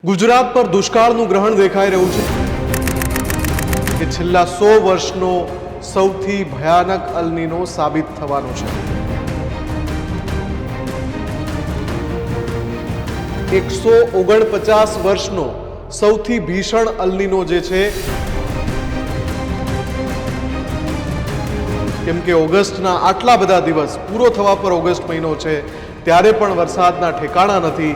ગુજરાત પર દુષ્કાળનું ગ્રહણ દેખાઈ રહ્યું છે કે છેલ્લા 100 વર્ષનો સૌથી ભયાનક અલનીનો સાબિત થવાનો છે। 149 વર્ષનો સૌથી ભીષણ અલનીનો જે છે, કેમ કે ઓગસ્ટના આટલા બધા દિવસ પૂરો થવા પર ઓગસ્ટ મહિનો છે ત્યારે પણ વરસાદના ઠેકાણા નથી।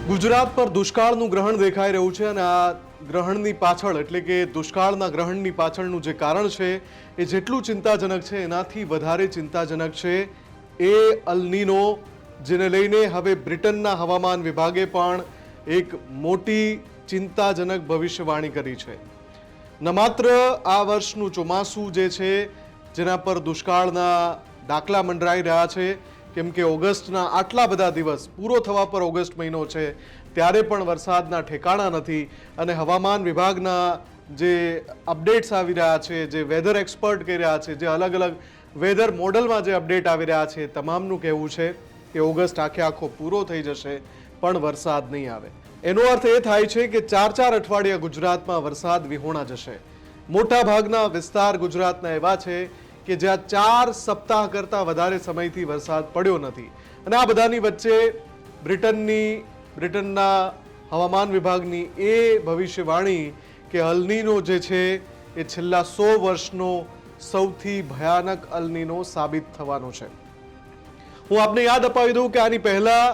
ગુજરાત પર દુષ્કાળનું ગ્રહણ દેખાઈ રહ્યું છે અને આ ગ્રહણની પાછળ એટલે કે દુષ્કાળના ગ્રહણની પાછળનું જે કારણ છે એ જેટલું ચિંતાજનક છે એનાથી વધારે ચિંતાજનક છે એ અલનીનો, જેને લઈને હવે બ્રિટનના હવામાન વિભાગે પણ એક મોટી ચિંતાજનક ભવિષ્યવાણી કરી છે। ન માત્ર આ વર્ષનું ચોમાસું જે છે જેના પર દુષ્કાળના દાખલા મંડરાઈ રહ્યા છે, કેમ કે ઓગસ્ટના આટલા બધા દિવસ પૂરો થવા પર ઓગસ્ટ મહિનો છે ત્યારે પણ વરસાદના ઠેકાણા નથી અને હવામાન વિભાગના જે અપડેટ્સ આવી રહ્યા છે, જે વેધર એક્સપર્ટ કહી રહ્યા છે, જે અલગ અલગ વેધર મોડલમાં જે અપડેટ આવી રહ્યા છે, તમામનું કહેવું છે કે ઓગસ્ટ આખો પૂરો થઈ જશે પણ વરસાદ નહીં આવે। એનો અર્થ એ થાય છે કે 4 અઠવાડિયા ગુજરાતમાં વરસાદ વિહોણા જશે। મોટા ભાગના વિસ્તાર ગુજરાતના એવા છે કે જ્યાં 4 સપ્તાહ કરતાં વધારે સમયથી વરસાદ પડ્યો નથી અને આ બધાની વચ્ચે બ્રિટનના હવામાન વિભાગની એ ભવિષ્યવાણી કે અલનીનો જે છે એ છેલ્લા 100 વર્ષનો સૌથી ભયાનક અલનીનો સાબિત થવાનો છે। હું આપને યાદ અપાવી દઉં કે આની પહેલા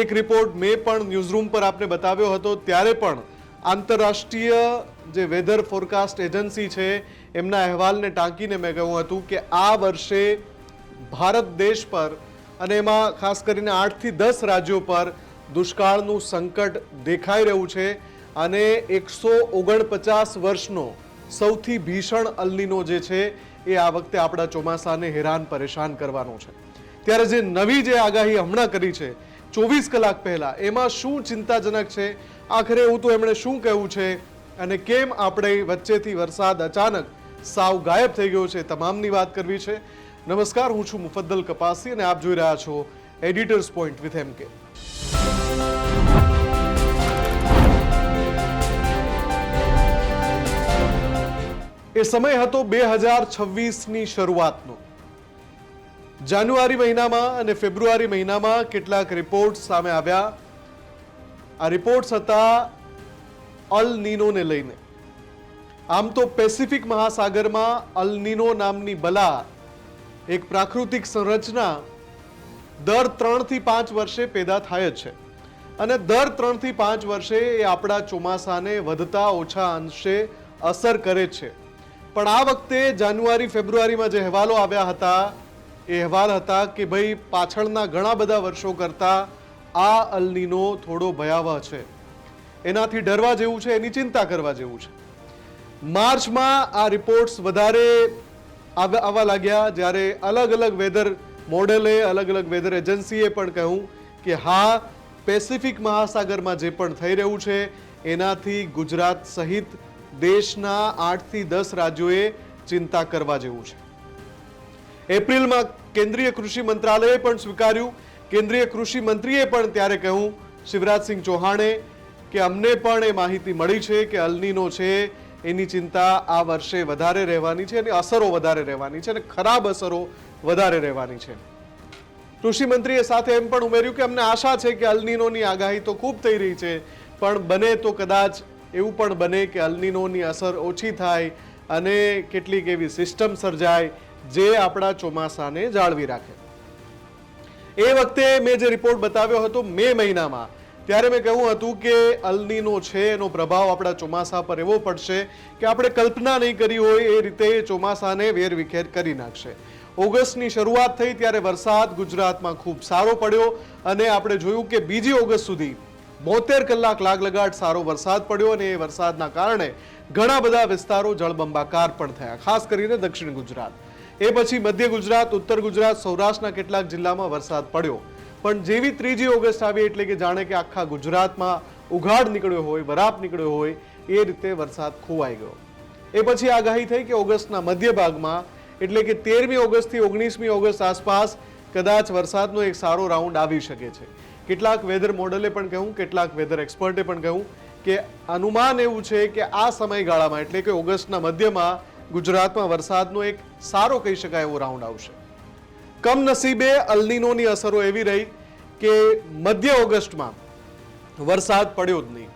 એક રિપોર્ટ મેં પણ ન્યૂઝરૂમ પર આપને બતાવ્યો હતો, ત્યારે પણ આંતરરાષ્ટ્રીય જે વેધર ફોરકાસ્ટ એજન્સી છે એમના અહેવાલને ટાંકીને મેં કહ્યું હતું કે આ વર્ષે ભારત દેશ પર અને એમાં ખાસ કરીને 8 થી 10 રાજ્યો પર દુષ્કાળનું સંકટ દેખાઈ રહ્યું છે અને 149 વર્ષનો સૌથી ભીષણ અલનીનો જે છે એ આ વખતે આપણા ચોમાસાને હેરાન પરેશાન કરવાનો છે। ત્યારે જે નવી જે આગાહી હમણાં કરી છે 24 કલાક પહેલા, એમાં શું ચિંતાજનક છે, આખરે એવું તો એમણે શું કહેવું છે અને કેમ આપણે વચ્ચેથી વરસાદ અચાનક સાવ ગાયબ થઈ ગયો છે, તમામની વાત કરવી છે। નમસ્કાર, હું છું મુફદ્દલ કપાસી અને આપ જોઈ રહ્યા છો એડિટર્સ પોઈન્ટ વિથ MK। એ સમય હતો 2026ની શરૂઆતનો। જાન્યુઆરી મહિનામાં અને ફેબ્રુઆરી મહિનામાં કેટલાક રિપોર્ટ્સ સામે આવ્યા। આ રિપોર્ટ્સ હતા અલનીનોને લઈને। આમ તો પેસિફિક મહાસાગરમાં અલનીનો નામની બલા, એક પ્રાકૃતિક સંરચના દર 3 થી 5 વર્ષે પેદા થાય જ છે અને દર 3 થી 5 વર્ષે એ આપણા ચોમાસાને વધતા ઓછા અંશે અસર કરે છે। પણ આ વખતે જાન્યુઆરી ફેબ્રુઆરીમાં જે અહેવાલો આવ્યા હતા એ અહેવાલ હતા કે ભાઈ પાછળના ઘણા બધા વર્ષો કરતાં આ અલનીનો થોડો ભયાવહ છે, એનાથી ડરવા જેવું છે, એની ચિંતા કરવા જેવું છે। માર્ચમાં આ રિપોર્ટ્સ વધારે આવવા લાગ્યા, જ્યારે અલગ અલગ વેધર મોડેલે, અલગ અલગ વેધર એજન્સીએ પણ કહ્યું કે હા, પેસિફિક મહાસાગરમાં જે પણ થઈ રહ્યું છે એનાથી ગુજરાત સહિત દેશના 8 થી 10 રાજ્યોએ ચિંતા કરવા જેવું છે। એપ્રિલમાં કેન્દ્રીય કૃષિ મંત્રાલયે પણ સ્વીકાર્યું, કેન્દ્રીય કૃષિ મંત્રીએ પણ ત્યારે કહ્યું, શિવરાજસિંહ ચૌહાણે, કે અમને પણ એ માહિતી મળી છે કે અલનીનો છે એની ચિંતા આ વર્ષે વધારે રહેવાની છે અને અસરો વધારે રહેવાની છે અને ખરાબ અસરો વધારે રહેવાની છે। કૃષિ મંત્રીએ સાથે એમ પણ ઉમેર્યું કે અમને આશા છે કે અલનીનોની આગાહી તો ખૂબ થઈ રહી છે, પણ બને તો કદાચ એવું પણ બને કે અલનીનોની અસર ઓછી થાય અને કેટલીક એવી સિસ્ટમ સર્જાય જે આપણા ચોમાસાને જાળવી રાખે। એ વખતે મેં જે રિપોર્ટ બતાવ્યો હતો મે મહિનામાં, ત્યારે મેં કહ્યું હતું કે અલનીનો છે એનો પ્રભાવ આપણા ચોમાસા પર એવો પડશે કે આપણે કલ્પના નહીં કરી હોય એ રીતે ચોમાસાને વેરવિખેર કરી નાખશે। ઓગસ્ટની શરૂઆત થઈ ત્યારે વરસાદ ગુજરાતમાં ખૂબ સારો પડ્યો અને આપણે જોયું કે 2 ઓગસ્ટ સુધી 72 કલાક લાગલગાટ સારો વરસાદ પડ્યો અને એ વરસાદના કારણે ઘણા બધા વિસ્તારો જળબંબાકાર પણ થયા, ખાસ કરીને દક્ષિણ ગુજરાત। એ પછી મધ્ય ગુજરાત, ઉત્તર ગુજરાત, સૌરાષ્ટ્રના કેટલાક જિલ્લામાં વરસાદ પડ્યો, પણ જેવી 3 ઓગસ્ટ આવી એટલે કે જાણે કે આખા ગુજરાતમાં ઉઘાડ નીકળ્યો હોય, વરાપ નીકળ્યો હોય એ રીતે વરસાદ ખોવાઈ ગયો। એ પછી આગાહી થઈ કે ઓગસ્ટના મધ્ય ભાગમાં એટલે કે 13મી ઓગસ્ટથી 19મી ઓગસ્ટ આસપાસ કદાચ વરસાદનો એક સારો રાઉન્ડ આવી શકે છે, કેટલાક વેધર મોડલે પણ કહ્યું, કેટલાક વેધર એક્સપર્ટે પણ કહ્યું કે અનુમાન એવું છે કે આ સમયગાળામાં એટલે કે ઓગસ્ટના મધ્યમાં ગુજરાતમાં વરસાદનો એક સારો કહી શકાય એવો રાઉન્ડ આવશે. કમનસીબે અલ્નીનોની અસરો એવી રહી કે મધ્ય ઓગસ્ટમાં વરસાદ પડ્યો જ નહીં.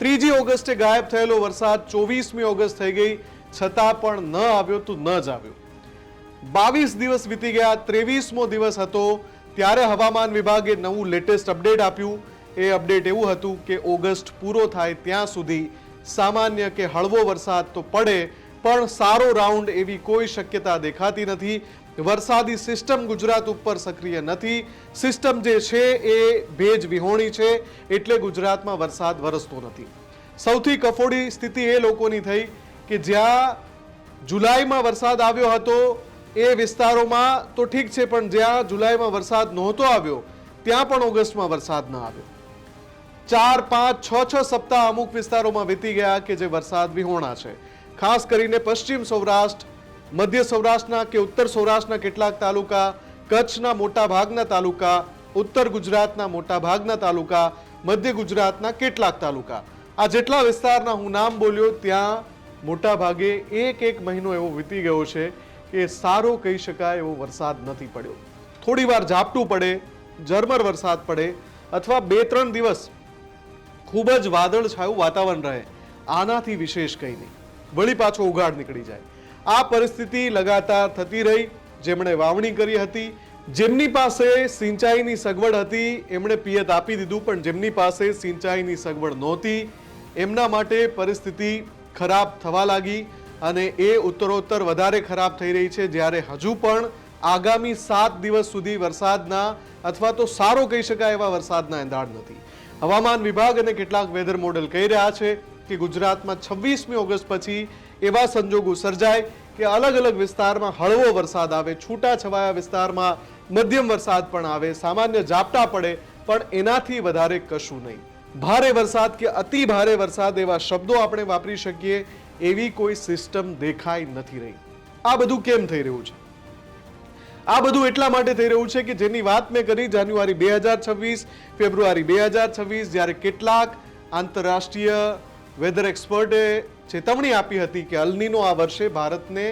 3જી ઓગસ્ટે ગાયબ થયેલો વરસાદ 24મી ઓગસ્ટ થઈ ગઈ છતાં પણ ન આવ્યો તો ન જ આવ્યો. 22 દિવસ વીતી ગયા. 23મો દિવસ હતો ત્યારે હવામાન વિભાગે નવું લેટેસ્ટ અપડેટ આપ્યું. એ અપડેટ એવું હતું કે ઓગસ્ટ પૂરો થાય ત્યાં સુધી સામાન્ય કે હળવો વરસાદ તો પડે પણ સારો રાઉન્ડ એવી કોઈ શક્યતા દેખાતી નથી. વરસાદી સિસ્ટમ ગુજરાત ઉપર સક્રિય નથી. સિસ્ટમ જે છે એ ભેજ વિહોણી છે એટલે ગુજરાતમાં વરસાદ વરસતો નથી. સૌથી કફોડી સ્થિતિ એ લોકોની થઈ કે જ્યાં જુલાઈમાં વરસાદ આવ્યો હતો એ વિસ્તારોમાં તો ઠીક છે, પણ જ્યાં જુલાઈમાં વરસાદ નહોતો આવ્યો ત્યાં પણ ઓગસ્ટમાં વરસાદ ન આવ્યો. 4, 5, 6 સપ્તાહ અમુક વિસ્તારોમાં વીતી ગયા કે જે વરસાદ વિહોણા છે. ખાસ કરીને પશ્ચિમ સૌરાષ્ટ્ર, મધ્ય સૌરાષ્ટ્રના કે ઉત્તર સૌરાષ્ટ્રના કેટલાક તાલુકા, કચ્છના મોટા ભાગના તાલુકા, ઉત્તર ગુજરાતના મોટા ભાગના તાલુકા, મધ્ય ગુજરાતના કેટલાક તાલુકા, આ જેટલા વિસ્તારના હું નામ બોલ્યો ત્યાં મોટા ભાગે એક મહિનો એવો વીતી ગયો છે કે સારો કહી શકાય એવો વરસાદ નથી પડ્યો. થોડી વાર ઝાપટું પડે, ઝરમર વરસાદ પડે અથવા 2-3 દિવસ ખૂબ જ વાદળછાયું વાતાવરણ રહે, આનાથી વિશેષ કંઈ નહીં. વળી પાછો ઉઘાડ નીકળી જાય. આ પરિસ્થિતિ લગાતાર થતી રહી. જેમણે વાવણી કરી હતી, જેમની પાસે સિંચાઈની સગવડ હતી એમણે પિયત આપી દીધું, પણ જેમની પાસે સિંચાઈની સગવડ નહોતી એમના માટે પરિસ્થિતિ ખરાબ થવા લાગી અને એ ઉત્તરોત્તર વધારે ખરાબ થઈ રહી છે. જ્યારે હજુ પણ આગામી 7 દિવસ સુધી વરસાદના અથવા તો સારો કહી શકાય એવા વરસાદના એંધાણ નથી. હવામાન વિભાગ અને કેટલાક વેધર મોડેલ કહી રહ્યા છે કે ગુજરાતમાં 26મી ઓગસ્ટ પછી એવા સંજોગો સર્જાય કે અલગ અલગ વિસ્તારમાં હળવો વરસાદ આવે, છૂટાછવાયા વિસ્તારમાં મધ્યમ વરસાદ પણ આવે, સામાન્ય ઝાપટા પડે, પણ એનાથી વધારે કશું નહીં. ભારે વરસાદ કે અતિ ભારે વરસાદ એવા શબ્દો આપણે વાપરી શકીએ એવી કોઈ સિસ્ટમ દેખાઈ નથી રહી. આ બધું કેમ થઈ રહ્યું છે? આ બધું એટલા માટે થઈ રહ્યું છે કે જેની વાત મેં કરી જાન્યુઆરી 2026, ફેબ્રુઆરી 2026, જ્યારે કેટલાક આંતરરાષ્ટ્રીય વેધર એક્સપર્ટે ચેતવણી આપી હતી કે અલ્નીનો આ વર્ષે ભારતને,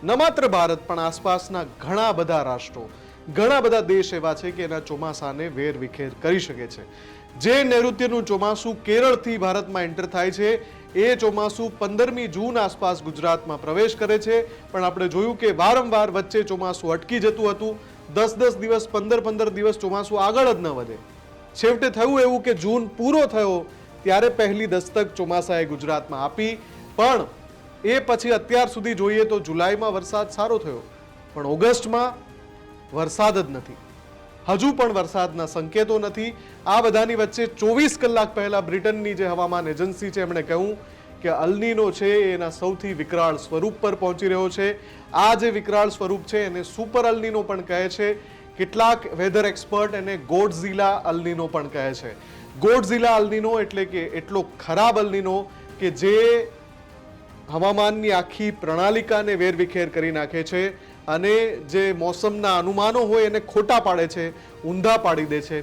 ન માત્ર ભારત પણ આસપાસના ઘણા બધા રાષ્ટ્રો, ઘણા બધા દેશ એવા છે કે એના ચોમાસાને વેરવિખેર કરી શકે છે. જે નૈઋત્યનું ચોમાસું કેરળથી ભારતમાં એન્ટર થાય છે એ ચોમાસું 15મી જૂન આસપાસ ગુજરાતમાં પ્રવેશ કરે છે, પણ આપણે જોયું કે વારંવાર વચ્ચે ચોમાસું અટકી જતું હતું. 10-10 દિવસ, 15-15 દિવસ ચોમાસું આગળ જ ન વધે. છેવટે થયું એવું કે જૂન પૂરો થયો ત્યારે પહેલી દસ્તક ચોમાસાએ ગુજરાતમાં આપી, પણ એ પછી અત્યાર સુધી જોઈએ તો જુલાઈમાં વરસાદ સારો થયો, પણ ઓગસ્ટમાં વરસાદ જ નથી. હજુ પણ વરસાદના સંકેતો નથી. આ બધાની વચ્ચે 24 કલાક પહેલા બ્રિટનની જે હવામાન એજન્સી છે એમણે કહ્યું કે અલ્નીનો છે એના સૌથી વિકરાળ સ્વરૂપ પર પહોંચી રહ્યો છે. આ જે વિકરાળ સ્વરૂપ છે એને સુપર અલ્નીનો પણ કહે છે. કેટલાક વેધર એક્સપર્ટ એને ગોડઝિલા અલ્નીનો પણ કહે છે. ગોડઝિલા અલ્નીનો એટલે કે એટલો ખરાબ અલ્નીનો કે જે હવામાનની આખી પ્રણાલિકાને વેરવિખેર કરી નાખે છે અને જે મોસમના અનુમાનો હોય એને ખોટા પાડે છે, ઊંધા પાડી દે છે.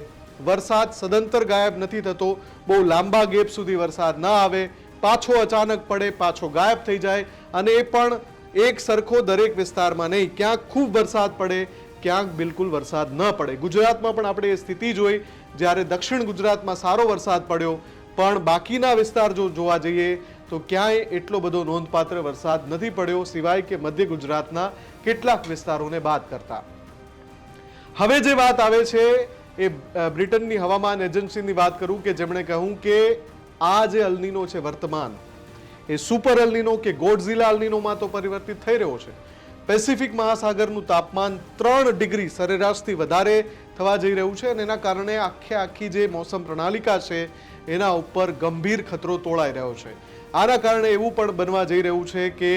વરસાદ સદંતર ગાયબ નથી થતો. બહુ લાંબા ગેપ સુધી વરસાદ ના આવે, પાછો અચાનક પડે, પાછો ગાયબ થઈ જાય, અને એ પણ એક સરખો દરેક વિસ્તારમાં નહીં. ક્યાંક ખૂબ વરસાદ પડે, ક્યાંક બિલકુલ વરસાદ ન પડે. ગુજરાતમાં પણ આપણે એ સ્થિતિ જોઈ, જ્યારે દક્ષિણ ગુજરાતમાં સારો વરસાદ પડ્યો પણ બાકીના વિસ્તાર જો જોવા જઈએ તો ક્યાંય એટલો બધો નોંધપાત્ર વરસાદ નથી પડ્યો, સિવાય કે મધ્ય ગુજરાતના કેટલાક વિસ્તારોને બાદ કરતા. હવે જે વાત આવે છે એ બ્રિટનની હવામાન એજન્સીની વાત કરું કે જેમણે કહ્યું કે આ જે અલ્નીનો છે વર્તમાન, એ સુપર અલ્નીનો કે ગોડઝિલા અલ્નીનોમાં તો પરિવર્તિત થઈ રહ્યો છે. પેસિફિક મહાસાગરનું તાપમાન 3 ડિગ્રી સરેરાશથી વધારે થવા જઈ રહ્યું છે અને એના કારણે આખી જે મોસમ પ્રણાલિકા છે એના ઉપર ગંભીર ખતરો તોળાઈ રહ્યો છે. આના કારણે એવું પણ બનવા જઈ રહ્યું છે કે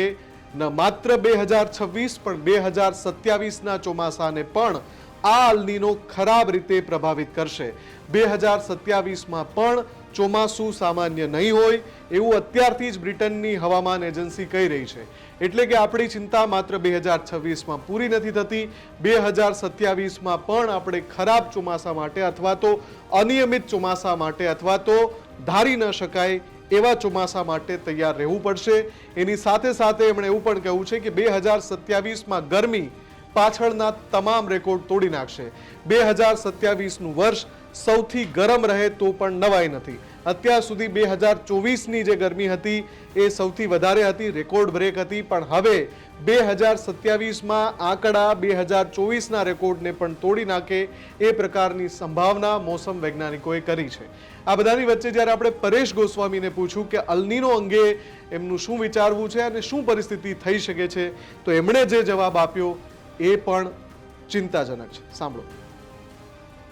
ન માત્ર 2026 પણ 2027ના ચોમાસાને પણ આ અલ્નીનો ખરાબ રીતે પ્રભાવિત કરશે. 2027માં પણ ચોમાસું સામાન્ય નહીં હોય એવું અત્યારથી જ બ્રિટનની હવામાન એજન્સી કહી રહી છે. એટલે કે આપણી ચિંતા માત્ર 2026માં પૂરી નથી થતી, 2027માં પણ આપણે ખરાબ ચોમાસા માટે અથવા તો અનિયમિત ચોમાસા માટે અથવા તો ધારી ન શકાય એવા ચોમાસા માટે તૈયાર રહેવું પડશે. એની સાથે સાથે એમણે એવું પણ કહ્યું છે કે 2027માં ગરમી પાછળના તમામ રેકોર્ડ તોડી નાખશે. 2027નું વર્ષ સૌથી ગરમ રહે તો પણ નવાઈ નથી. અત્યાર સુધી 2024ની જે ગરમી હતી એ સૌથી વધારે હતી, રેકોર્ડ બ્રેક હતી, પણ હવે 2027માં આંકડા 2024ના રેકોર્ડને પણ તોડી નાખે એ પ્રકારની સંભાવના મોસમ વૈજ્ઞાનિકોએ કરી છે. આ બધાની વચ્ચે જ્યારે આપણે પરેશ ગોસ્વામીને પૂછ્યું કે અલ્નીનો અંગે એમનું શું વિચારવું છે અને શું પરિસ્થિતિ થઈ શકે છે, તો એમણે જે જવાબ આપ્યો એ પણ ચિંતાજનક છે. સાંભળો.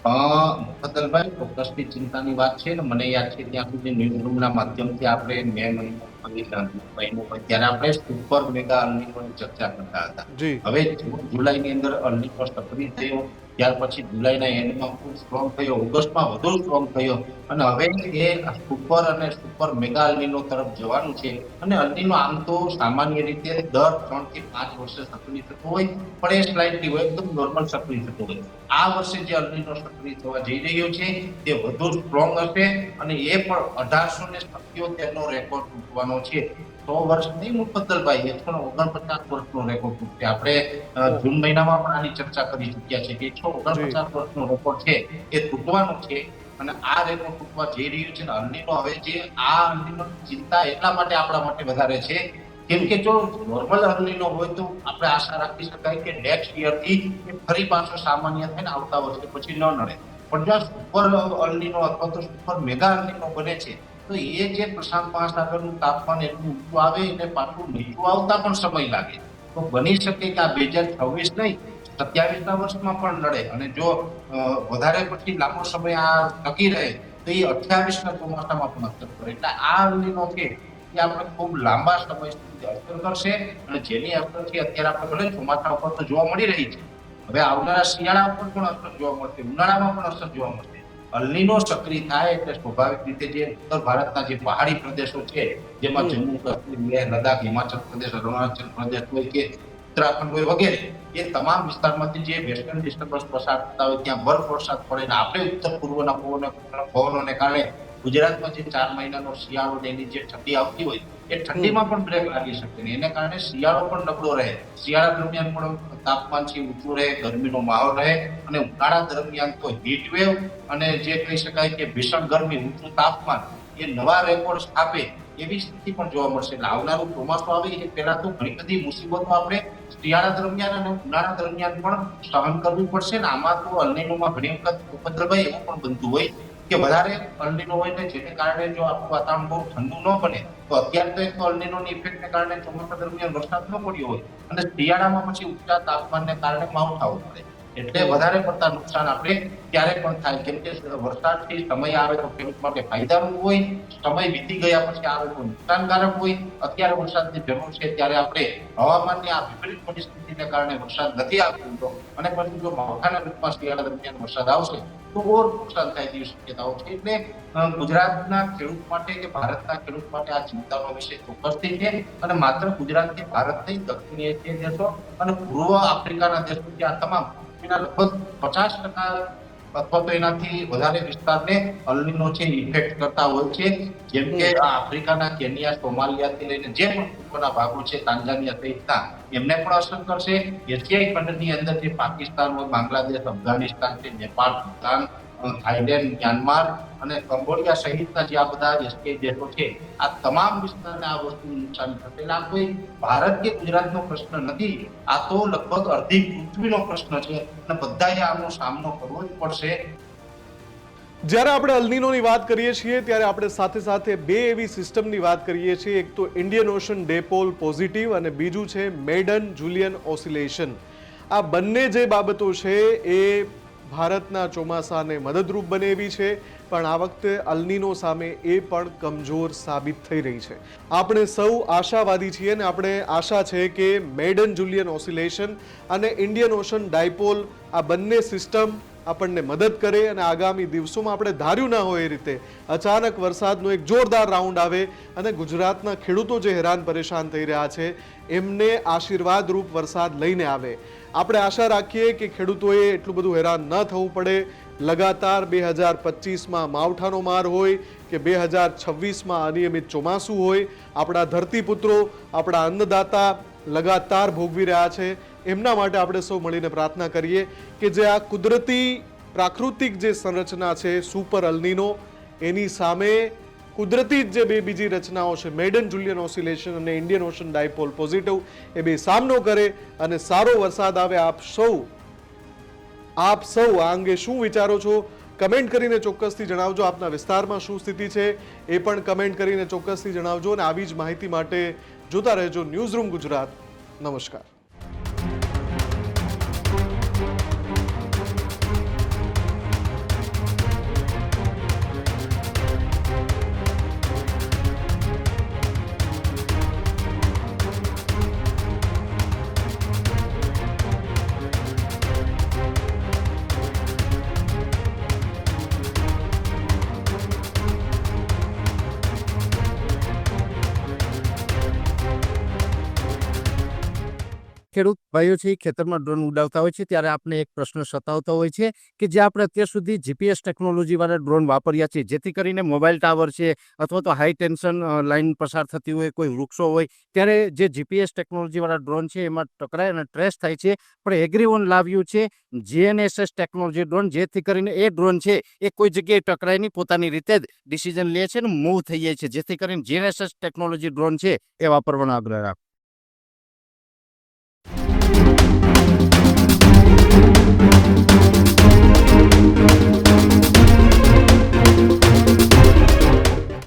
મુફદ્દલભાઈ, ચોક્કસથી ચિંતાની વાત છે ને મને યાદ છે ત્યાં સુધી ન્યૂઝરૂમના માધ્યમથી આપણે મે મહિનો ત્યારે આપણે સુપર મેગા અલ્નીનોની ચર્ચા કરતા હતા. હવે જુલાઈની અંદર અલ્નીનો સક્રિય થયો, ત્યાર પછી જુલાઈના એન્ડમાં ખૂબ સ્ટ્રોંગ થયો, ઓગસ્ટમાં વધુ સ્ટ્રોંગ થયો અને હવે એ સુપર અને સુપર મેગા અલ્નીનો તરફ જવાનું છે. અને અલ્નીનો આમ તો સામાન્ય રીતે દર 3 થી 5 વર્ષે સક્રિય થતો હોય, પણ એ સ્લાઇટલી હોય એકદમ નોર્મલ સક્રિય થતો હોય. આ વર્ષે જે અલ્નીનો સક્રિય થવા જઈ રહ્યો છે તે વધુ સ્ટ્રોંગ હશે અને એ પણ 1877નો રેકોર્ડ તૂટવાનો છે. 100 વર્ષ નહીં મુફદ્દલભાઈ, 149 વર્ષનો રેકોર્ડ તૂટશે. આપણે જૂન મહિનામાં પણ આની ચર્ચા કરી ચૂક્યા છે કે 149 વર્ષનો રેકોર્ડ છે એ તૂટવાનો છે અને આ રેકોર્ડ તૂટવા જઈ રહ્યું છે. અલ્નીનો હવે જે આ અલ્નીનો ચિંતા એટલા માટે આપણા માટે વધારે છે કેમ કે જો નોર્મલ અલ્નીનો હોય તો આપણે આશા રાખી શકાય કે નેક્સ્ટ યરથી ફરી પાછો સામાન્ય થઈને આવતા વર્ષે પછી ન નડે. પણ જો સુપર અલ્નીનો અથવા તો સુપર મેગા અલ્નીનો બને છે તો એ જે પ્રશાંત મહાસાગરનું તાપમાન એટલું ઊંચું આવે એટલે પાછું નીચું આવતા પણ સમય લાગે. તો બની શકે કે આ 2026 નહીં 27ના વર્ષમાં પણ લડે અને જો વધારે પછી લાંબો સમય આ ટકી રહે તો એ 28ના ચોમાસામાં પણ અસર કરે. એટલે આ અલ્નીનો છે એ આપણે ખૂબ લાંબા સમય સુધી અસર કરશે અને જેની અસર છે અત્યારે આપણે ભલે ચોમાસા ઉપર તો જોવા મળી રહી છે, હવે આવનારા શિયાળા ઉપર પણ અસર જોવા મળશે, ઉનાળામાં પણ અસર જોવા મળશે. અલ્નીનો સક્રિય થાય એટલે સ્વાભાવિક રીતે જે ઉત્તર ભારતના જે પહાડી પ્રદેશો છે જેમાં જમ્મુ કાશ્મીર, લેહ, લદ્દાખ, હિમાચલ પ્રદેશ, અરુણાચલ પ્રદેશ હોય કે ઉત્તરાખંડ હોય વગેરે એ તમામ વિસ્તારમાંથી જે વેસ્ટર્ન ડિસ્ટર્બન્સ પસાર થતા હોય ત્યાં બરફ વરસાદ પડે ને આપણે ઉત્તર પૂર્વના પવનોને કારણે ગુજરાતમાં જે 4 મહિનાનો શિયાળો એની જે ઠંડી આવતી હોય એ ઠંડીમાં પણ બ્રેક લાગી શકે ને એને કારણે શિયાળો પણ નબળો રહે. શિયાળા દરમિયાન પણ તાપમાન છે ઊંચું રહે, ગરમીનો માહોલ રહે અને ઉનાળા દરમિયાન તો હીટ વેવ અને જે કહી શકાય કે ભીષણ ગરમી, ઊંચું તાપમાન એ નવા રેકોર્ડ સ્થાપે એવી સ્થિતિ પણ જોવા મળશે. એટલે આવનારું ચોમાસું આવે એ પહેલા તો ઘણી બધી મુસીબતો આપણે શિયાળા દરમિયાન અને ઉનાળા દરમિયાન પણ સહન કરવું પડશે ને આમાં તો અલ્નીનોમાં ઘણી વખત મુફદ્દલભાઈ એવું પણ બનતું હોય કે વધારે અલ્નીનો હોય ને જેને કારણે જો આપણું વાતાવરણ બહુ ઠંડુ ન બને તો અત્યારે તો એક અલ્નીનોની ઇફેક્ટને કારણે ચોમાસા દરમિયાન વરસાદ ન પડ્યો હોય અને શિયાળામાં પછી ઊંચા તાપમાનને કારણે માવઠાઓ પડે એટલે વધારે પડતા નુકસાન આપણે ત્યારે પણ થાય. કેમ કે વરસાદથી સમય આવે તો ખેડૂત માટે ફાયદાનું હોય, સમય વીતી ગયા પછી આવે તો નુકસાનકારક હોય. અત્યારે વરસાદની જરૂર છે ત્યારે આપણે હવામાનની આ વિપરીત પરિસ્થિતિને કારણે વરસાદ નથી આવતો અને પછી જો માવઠાના રૂપમાં શિયાળા દરમિયાન વરસાદ આવશે તો ઓર નુકસાન થાય તેવી શક્યતાઓ છે. એટલે ગુજરાતના ખેડૂત માટે કે ભારતના ખેડૂત માટે આ ચિંતાનો વિષય ચોક્કસથી છે અને માત્ર ગુજરાત કે ભારત નહીં, દક્ષિણ એશિયા દેશો અને પૂર્વ આફ્રિકાના દેશો છે આ તમામ લગભગ 50% અથવા તો એનાથી વધારે વિસ્તારને અલ્નીનો છે ઇફેક્ટ કરતા હોય છે. જેમ કે આફ્રિકાના કેન્યા, સોમાલિયાથી લઈને જે પણ પૂર્વના ભાગો છે તાંજાનિયા સહિતના એમને પણ અસર કરશે. એશિયાઈ ખંડની અંદર જે પાકિસ્તાન હોય, બાંગ્લાદેશ, અફઘાનિસ્તાન છે, નેપાળ, ભૂટાન, થાઈલેન્ડ, મ્યાનમાર અને કંબોડિયા સહિતના જે આ બધા એશિયાઈ દેશો છે આ તમામ વિસ્તારને આ વસ્તુનું નુકસાન થશે. એટલે આ કોઈ ભારત કે ગુજરાતનો પ્રશ્ન નથી, આ તો લગભગ અડધી પૃથ્વીનો પ્રશ્ન છે અને બધાએ આનો સામનો કરવો જ પડશે. જ્યારે આપણે અલ્નીનોની વાત કરીએ છીએ ત્યારે આપણે સાથે સાથે બે એવી સિસ્ટમની વાત કરીએ છીએ. એક તો ઇન્ડિયન ઓશન ડાયપોલ પોઝિટિવ અને બીજું છે મેડન જુલિયન ઓસિલેશન. આ બંને જે બાબતો છે એ ભારતના ચોમાસાને મદદરૂપ બને એવી છે, પણ આ વખતે અલ્નીનો સામે એ પણ કમજોર સાબિત થઈ રહી છે. આપણે સૌ આશાવાદી છીએ અને આપણે આશા છે કે મેડન જુલિયન ઓસિલેશન અને ઇન્ડિયન ઓશન ડાયપોલ આ બંને સિસ્ટમ આપણને મદદ કરે અને આગામી દિવસોમાં આપણે ધાર્યું ના હોય એ રીતે અચાનક વરસાદનો એક જોરદાર રાઉન્ડ આવે અને ગુજરાતના ખેડૂતો જે હેરાન પરેશાન થઈ રહ્યા છે એમને આશીર્વાદરૂપ વરસાદ લઈને આવે. આપણે આશા રાખીએ કે ખેડૂતોએ એટલું બધું હેરાન ન થવું પડે. લગાતાર 2025માં માવઠાનો માર હોય કે 2026માં અનિયમિત ચોમાસું હોય, આપણા ધરતીપુત્રો, આપણા અન્નદાતા લગાતાર ભોગવી રહ્યા છે. એમના માટે આપણે સૌ મળીને પ્રાર્થના કરીએ કે જે આ કુદરતી પ્રાકૃતિક જે સંરચના છે સુપર અલ્નીનો, એની સામે કુદરતી જે બે બીજી રચનાઓ છે મેડન જુલિયન ઓસિલેશન અને ઇન્ડિયન ઓશન ડાયપોલ પોઝિટિવ, એ બે સામનો કરે અને સારો વરસાદ આવે. આપ સૌ આ અંગે શું વિચારો છો કમેન્ટ કરીને ચોક્કસથી જણાવજો. આપના વિસ્તારમાં શું સ્થિતિ છે એ પણ કમેન્ટ કરીને ચોક્કસથી જણાવજો. અને આવી જ માહિતી માટે જોતા રહેજો ન્યૂઝરૂમ ગુજરાત. નમસ્કાર. ખેડૂત ભાઈઓ છે ખેતરમાં ડ્રોન ઉડાવતા હોય છે ત્યારે આપણે એક પ્રશ્ન સતાવતો હોય છે કે જે આપણે અત્યાર સુધી જીપીએસ ટેકનોલોજી વાળા ડ્રોન વાપર્યા છે, જેથી કરીને મોબાઈલ ટાવર છે અથવા તો હાઈ ટેન્શન લાઈન પસાર થતી હોય, કોઈ વૃક્ષો હોય, ત્યારે જે જીપીએસ ટેકનોલોજી વાળા ડ્રોન છે એમાં ટકરાય અને ટ્રેસ થાય છે. પણ એગ્રીવન લાવ્યું છે જીએનએસએસ ટેકનોલોજી ડ્રોન, જેથી કરીને એ ડ્રોન છે એ કોઈ જગ્યાએ ટકરાય નહીં, પોતાની રીતે જ ડિસિઝન લે છે અને મૂવ થઈ જાય છે, જેથી કરીને જીએનએસએસ ટેકનોલોજી ડ્રોન છે એ વાપરવાનો આગ્રહ રાખો.